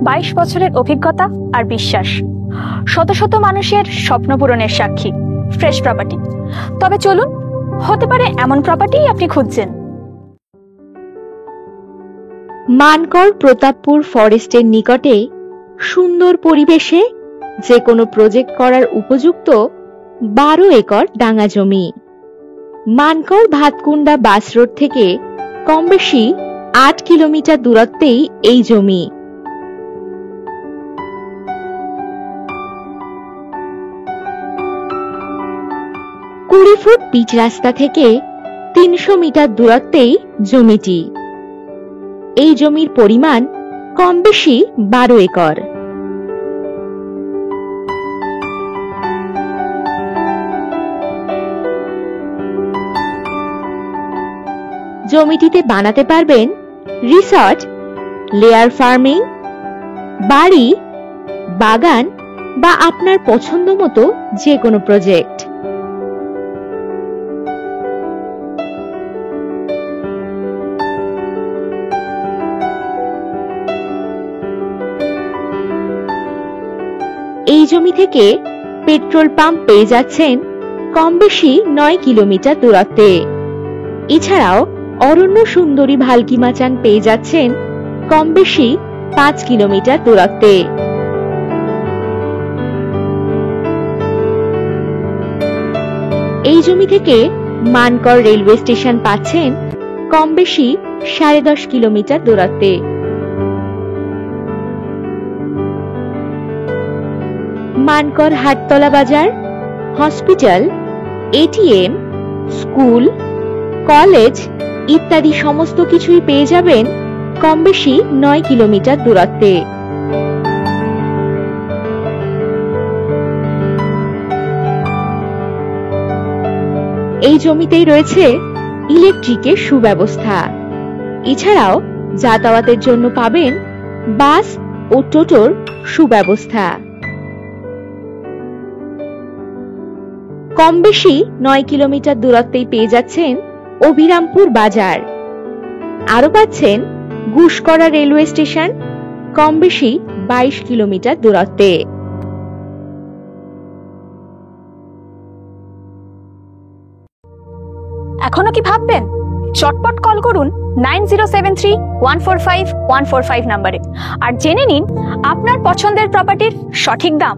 22 বছরের অভিজ্ঞতা আর বিশ্বাস, শত শত মানুষের স্বপ্ন পূরণের সাক্ষী ফ্রেশ প্রপার্টি। তবে চলুন, হতে পারে এমন প্রপার্টি আপনি খুঁজছেন। মানকর প্রতাপপুর ফরেস্টের নিকটে সুন্দর পরিবেশে যে কোনো প্রজেক্ট করার উপযুক্ত 12 একর ডাঙা জমি। মানকর ভাতকুন্ডা বাস রোড থেকে কম বেশি 8 কিলোমিটার দূরত্বেই এই জমি। কুড়ি ফুট পিচ রাস্তা থেকে 300 মিটার দূরত্বেই জমিটি। এই জমির পরিমাণ কম বেশি 12 একর। জমিটিতে বানাতে পারবেন রিসর্ট, লেয়ার ফার্মিং, বাড়ি, বাগান বা আপনার পছন্দ মতো যে কোনো প্রজেক্ট। এই জমি থেকে পেট্রোল পাম্প পেয়ে যাচ্ছেন কম বেশি 9 কিলোমিটার দূরত্বে। এছাড়াও অরণ্য সুন্দরী ভালকি মাচান পেয়ে যাচ্ছেন কম বেশি 5 কিলোমিটার দূরত্বে। এই জমি থেকে মানকর রেলওয়ে স্টেশন পাচ্ছেন কম বেশি 10.5 কিলোমিটার দূরত্বে। মানকর হাটতলা বাজার, হসপিটাল, এটিএম, স্কুল, কলেজ ইত্যাদি সমস্ত কিছুই পেয়ে যাবেন কম বেশি 9 কিলোমিটার দূরত্বে। এই জমিতেই রয়েছে ইলেকট্রিকের সুব্যবস্থা। এছাড়াও যাতায়াতের জন্য পাবেন বাস ও টোটোর সুব্যবস্থা। কম বেশি 9 কিলোমিটার দূরত্বেই পেয়ে যাচ্ছেন অভিরামপুর বাজার। আরো পাচ্ছেন ঘুষকরা রেলওয়ে স্টেশন কম বেশি 22 কিলোমিটার দূরত্বে। এখনো কি ভাববেন? চটপট কল করুন 9073145145 নম্বরে আর জেনে নিন আপনার পছন্দের প্রপার্টির সঠিক দাম।